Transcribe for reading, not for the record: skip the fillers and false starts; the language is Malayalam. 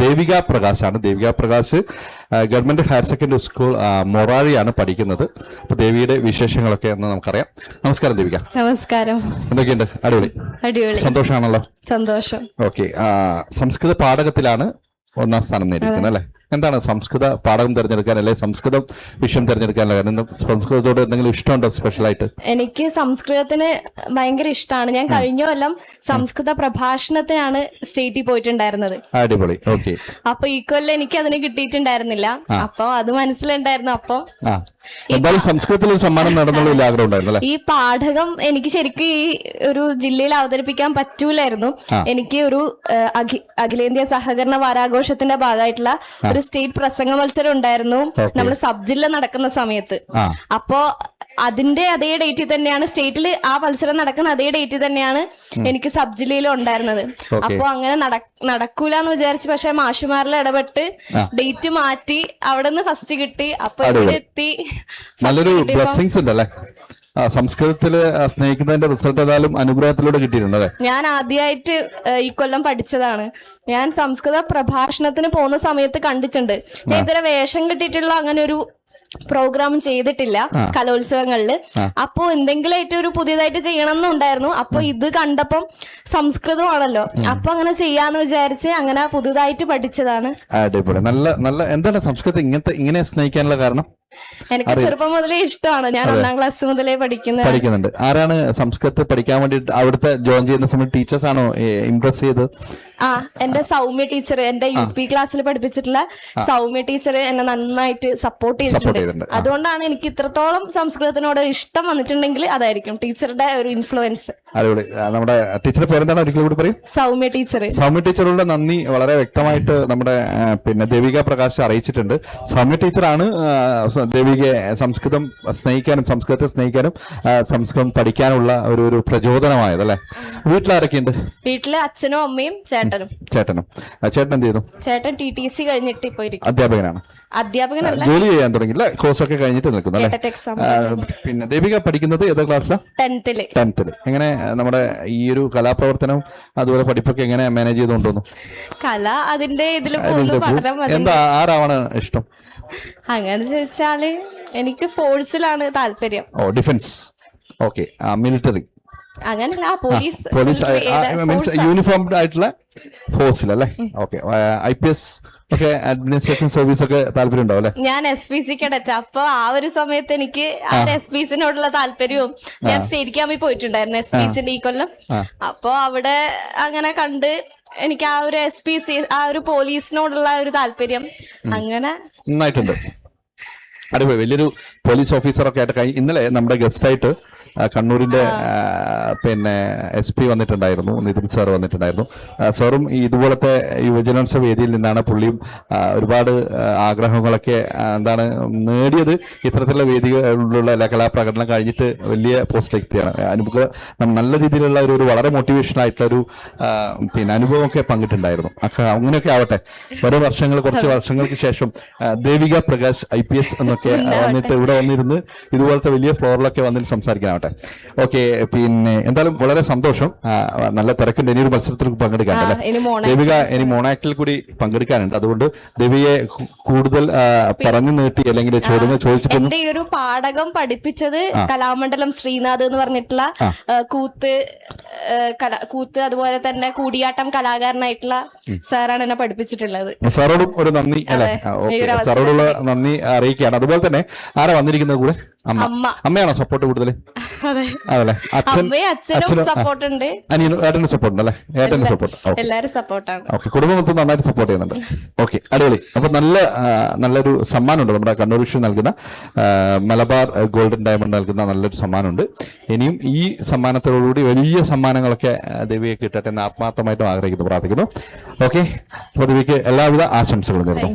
ദേവിക പ്രകാശാണ്. Devika Prakash government higher secondary school മൊറാഴിയാണ് പഠിക്കുന്നത്. അപ്പൊ ദേവിയുടെ വിശേഷങ്ങളൊക്കെ എന്ന് നമുക്കറിയാം. നമസ്കാരം ദേവിക. നമസ്കാരം. എന്തൊക്കെയുണ്ട്? അടിപൊളി. സന്തോഷമാണല്ലോ? സന്തോഷം. ഓക്കെ. സംസ്കൃത പാഠകത്തിലാണ് 1ാം സ്ഥാനം നേടിയിരിക്കുന്നത് അല്ലെ? എന്താണ് സംസ്കൃത പാഠകം തിരഞ്ഞെടുക്കാൻ അല്ലെ സംസ്കൃതം വിഷയം തിരഞ്ഞെടുക്കാനുള്ള കാരണം? സംസ്കൃതത്തോട് എന്തെങ്കിലും ഇഷ്ടമുണ്ടോ സ്പെഷ്യലായിട്ട്? എനിക്ക് സംസ്കൃതത്തിന് ഭയങ്കര ഇഷ്ടമാണ്. ഞാൻ കഴിഞ്ഞ കൊല്ലം സംസ്കൃത പ്രഭാഷണത്തിനാണ് സ്റ്റേറ്റിൽ പോയിട്ടുണ്ടായിരുന്നത്. അടിപൊളി. ഓക്കെ. അപ്പൊ ഈ കൊല്ലം എനിക്ക് അതിന് കിട്ടിയിട്ടുണ്ടായിരുന്നില്ല. അപ്പൊ അത് മനസ്സിലുണ്ടായിരുന്നു. അപ്പൊ എന്തായാലും സംസ്കൃതത്തിൽ ഒരു സമ്മാനം നേടുന്നുള്ള ആഗ്രഹം ഉണ്ടായിരുന്നു അല്ലെ? ഈ പാഠകം എനിക്ക് ശരിക്കും ഈ ഒരു ജില്ലയിൽ അവതരിപ്പിക്കാൻ പറ്റൂലായിരുന്നു. എനിക്ക് ഒരു അഖിലേന്ത്യാ സഹകരണ വാരാഘോഷത്തിന്റെ ഭാഗമായിട്ടുള്ള ഒരു സ്റ്റേറ്റ് പ്രസംഗ മത്സരം ഉണ്ടായിരുന്നു നമ്മുടെ സബ് ജില്ല നടക്കുന്ന സമയത്ത്. അപ്പോ അതിന്റെ അതേ ഡേറ്റിൽ തന്നെയാണ് സ്റ്റേറ്റിൽ ആ മത്സരം നടക്കുന്ന അതേ ഡേറ്റിൽ തന്നെയാണ് എനിക്ക് സബ് ജില്ലയിലും ഉണ്ടായിരുന്നത്. അപ്പൊ അങ്ങനെ നടക്കൂല എന്ന് വിചാരിച്ചു. പക്ഷെ മാഷുമാരിൽ ഇടപെട്ട് ഡേറ്റ് മാറ്റി അവിടെ നിന്ന് ഫസ്റ്റ് കിട്ടി. അപ്പൊ ഇവിടെ എത്തി. നല്ലൊരു ബ്ലെസ്സിങ്സ് ഉണ്ടല്ലേ? സംസ്കൃതത്തില് സ്നേഹിക്കുന്നതിന്റെ റിസൾട്ട് ഏതായാലും അനുഗ്രഹത്തിലൂടെ കിട്ടിയിട്ടുണ്ട് അല്ലെ? ഞാൻ ആദ്യമായിട്ട് ഈ കൊല്ലം പഠിച്ചതാണ്. ഞാൻ സംസ്കൃത പ്രഭാഷണത്തിന് പോകുന്ന സമയത്ത് കണ്ടിട്ടുണ്ട്. ഞാൻ ഇതുവരെ വേഷം കിട്ടിയിട്ടുള്ള അങ്ങനെ ഒരു പ്രോഗ്രാം ചെയ്തിട്ടില്ല കലോത്സവങ്ങളില്. അപ്പൊ എന്തെങ്കിലുമായിട്ട് ഒരു പുതിയതായിട്ട് ചെയ്യണം എന്നുണ്ടായിരുന്നു. അപ്പൊ ഇത് കണ്ടപ്പം സംസ്കൃതമാണല്ലോ, അപ്പൊ അങ്ങനെ ചെയ്യാന്ന് വിചാരിച്ച് അങ്ങനെ പുതുതായിട്ട് പഠിച്ചതാണ്. അടിപൊളി. നല്ല നല്ല. എന്താണ് സംസ്കൃതം ഇങ്ങനെ സ്നേഹിക്കാനുള്ള കാരണം? എനിക്ക് ചെറുപ്പം മുതലേ ഇഷ്ടമാണ്. ഞാൻ 1ാം ക്ലാസ് മുതലേ പഠിക്കുന്നുണ്ട്. ആരാണ് സംസ്കൃതം പഠിക്കാൻ വേണ്ടിട്ട് അവിടുത്തെ ജോയിൻ ചെയ്യുന്ന സമയത്ത് ടീച്ചേഴ്സ് ആണോ ഇംപ്രസ് ചെയ്ത്? എന്റെ സൗമ്യ ടീച്ചർ, എന്റെ UP ക്ലാസ്സിൽ പഠിപ്പിച്ചിട്ടുള്ള സൗമ്യ ടീച്ചർ എന്നെ നന്നായിട്ട് സപ്പോർട്ട് ചെയ്തിട്ടുണ്ട്. അതുകൊണ്ടാണ് എനിക്ക് ഇത്രത്തോളം സംസ്കൃതത്തിനോട് ഇഷ്ടം വന്നിട്ടുണ്ടെങ്കിൽ അതായിരിക്കും ടീച്ചറുടെ ഒരു ഇൻഫ്ലുവൻസ്. നമ്മുടെ ടീച്ചറുടെ പേരെന്താണ്? ഒരിക്കലും കൂടി പറയും. സൗമ്യ ടീച്ചർ. സൗമ്യ ടീച്ചറുടെ നന്ദി വളരെ വ്യക്തമായിട്ട് നമ്മുടെ ദേവിക പ്രകാശ് അറിയിച്ചിട്ടുണ്ട്. സൗമ്യ ടീച്ചറാണ് ദേവികയെ സംസ്കൃതം സ്നേഹിക്കാനും സംസ്കൃതത്തെ സ്നേഹിക്കാനും സംസ്കൃതം പഠിക്കാനുള്ള ഒരു പ്രചോദനമായത് അല്ലെ? വീട്ടിലാരൊക്കെയുണ്ട്? വീട്ടില് അച്ഛനും അമ്മയും ചേട്ടനും. ചേട്ടൻ എന്ത് ചെയ്യുന്നു? ചേട്ടൻ TTC കഴിഞ്ഞിട്ട് പോയിരിക്കും. അധ്യാപകനാണ്? അധ്യാപകനല്ല, ജോലി ചെയ്യാൻ തുടങ്ങിയില്ല. കോഴ്സൊക്കെ കഴിഞ്ഞിട്ട് നിൽക്കുന്നു അല്ലെ? പിന്നെ ദേവിക പഠിക്കുന്നത് ഏതാ ക്ലാസ്സിലാണ്? 10th. എങ്ങനെ നമ്മുടെ ഈ ഒരു കലാപ്രവർത്തനം അതുപോലെ പഠിപ്പൊക്കെ എങ്ങനെ മാനേജ് ചെയ്ത് കൊണ്ടുവന്നു? കല അതിന്റെ ഇതിൽ പോകുന്നു. എന്താ ആരാണ് ഇഷ്ടം? അങ്ങനെ ചോദിച്ചാല് എനിക്ക് ഫോഴ്സിലാണ് താല്പര്യം. ഡിഫൻസ്. ഓക്കെ. മിലിറ്ററി അങ്ങനല്ല, പോലീസ് മീൻസ് യൂണിഫോംഡ് ആയിട്ടുള്ള ഫോഴ്സിലല്ലേ? ഓക്കെ. IPS ഒക്കെ അഡ്മിനിസ്ട്രേഷൻ സർവീസ് ഒക്കെ താല്പര്യം ഉണ്ടാവും അല്ലെ? ഞാൻ SPC കേഡറ്റ്. അപ്പൊ ആ ഒരു സമയത്ത് എനിക്ക് ആ SPCനോടുള്ള താല്പര്യവും ഞാൻ സ്റ്റേറ്റ് ക്യാമ്പിൽ പോയിട്ടുണ്ടായിരുന്നു SPCന്റെ ഈ കൊല്ലം. അപ്പൊ അവിടെ അങ്ങനെ കണ്ട് എനിക്ക് ആ ഒരു SPC ആ ഒരു പോലീസിനോടുള്ള ഒരു താല്പര്യം അങ്ങനെ നന്നായിട്ടുണ്ട്. അടിപൊളി. വലിയൊരു പോലീസ് ഓഫീസറൊക്കെ ആയിട്ട് ഇന്നലെ നമ്മുടെ ഗസ്റ്റായിട്ട് കണ്ണൂരിന്റെ പിന്നെ SP വന്നിട്ടുണ്ടായിരുന്നു, നിതിൻ സാർ വന്നിട്ടുണ്ടായിരുന്നു. സാറും ഇതുപോലത്തെ യുവജനോത്സവ വേദിയിൽ നിന്നാണ് പുള്ളിയും ഒരുപാട് ആഗ്രഹങ്ങളൊക്കെ എന്താണ് നേടിയത്. ഇത്തരത്തിലുള്ള വേദികളിലുള്ള എല്ലാ കലാപ്രകടനം കഴിഞ്ഞിട്ട് വലിയ പോസ്റ്റ് എത്തിയാണ്. നല്ല രീതിയിലുള്ള ഒരു വളരെ മോട്ടിവേഷൻ ആയിട്ടുള്ള ഒരു പിന്നെ അനുഭവമൊക്കെ പങ്കിട്ടുണ്ടായിരുന്നു. അങ്ങനെയൊക്കെ ആവട്ടെ. കുറച്ച് വർഷങ്ങൾക്ക് ശേഷം ദേവിക പ്രകാശ് IPS എന്നൊക്കെ വന്നിട്ട് ഇവിടെ വന്നിരുന്ന് ഇതുപോലത്തെ വലിയ ഫ്ലോറിലൊക്കെ വന്നിട്ട് സംസാരിക്കാനാവട്ടെ. ഓക്കെ. പിന്നെ എന്തായാലും വളരെ സന്തോഷം. നല്ല തിരക്കുണ്ട്. ഇനിയൊരു മത്സരത്തിൽ പങ്കെടുക്കാനല്ലേ ദേവിക? ഇനി മോണാക്ടിൽ കൂടി പങ്കെടുക്കാനുണ്ട്. അതുകൊണ്ട് ദേവിയെ കൂടുതൽ പറഞ്ഞു നീട്ടി അല്ലെങ്കിൽ ചോദ്യങ്ങൾ ചോദിച്ചിട്ട് എന്റെ ഈ ഒരു പാഠകം പഠിപ്പിച്ചത് കലാമണ്ഡലം ശ്രീനാഥ് എന്ന് പറഞ്ഞിട്ടുള്ള കൂത്ത് അതുപോലെ തന്നെ കൂടിയാട്ടം കലാകാരനായിട്ടുള്ള സാറാണ് എന്നെ പഠിപ്പിച്ചിട്ടുള്ളത്. സാറോടും ഒരു നന്ദി അല്ലെ? സാറോടുള്ള നന്ദി അറിയിക്കുകയാണ്. അതുപോലെ തന്നെ ആരാ വന്നിരിക്കുന്നത് കൂടെ? അമ്മയാണോ സപ്പോർട്ട് കൂടുതൽ? അതല്ലേ? അച്ഛനും സപ്പോർട്ട് ഉണ്ട്, ഏട്ടനും സപ്പോർട്ട് ഉണ്ട് അല്ലെ? ഏട്ടനും സപ്പോർട്ട്. എല്ലാരും സപ്പോർട്ടാണ്. ഓക്കെ. കുടുംബം മൊത്തം നന്നായിട്ട് സപ്പോർട്ട് ചെയ്യുന്നുണ്ട്. ഓക്കെ. അടിപൊളി. അപ്പൊ നല്ലൊരു സമ്മാനമുണ്ട് നമ്മുടെ കണ്ണൂർ വിഷൻ നൽകുന്ന മലബാർ ഗോൾഡൻ ഡയമണ്ട് നൽകുന്ന നല്ലൊരു സമ്മാനമുണ്ട്. ഇനിയും ഈ സമ്മാനത്തോടുകൂടി വലിയ സമ്മാനങ്ങളൊക്കെ ദേവിയെ കിട്ടട്ടെ എന്ന് ആത്മാർത്ഥമായിട്ടും ആഗ്രഹിക്കുന്നു, പ്രാർത്ഥിക്കുന്നു. ഓക്കെ. അപ്പൊ ദേവിക്ക് എല്ലാവിധ ആശംസകളും നേരുന്നു.